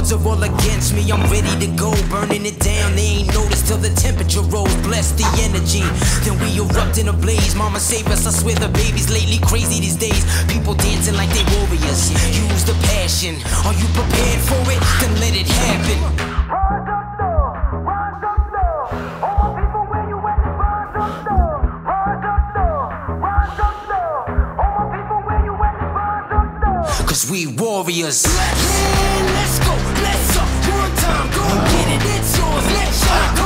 odds are all against me. I'm ready to go, burning it down. They ain't noticed till the temperature rose. Bless the energy, then we erupt in a blaze. Mama save us, I swear the baby's lately crazy these days. People dancing like they warriors. Use the passion. Are you prepared for it? Then let it happen. Cause we warriors. Let's go, let's up, one time, go get it, it's yours, let's shine.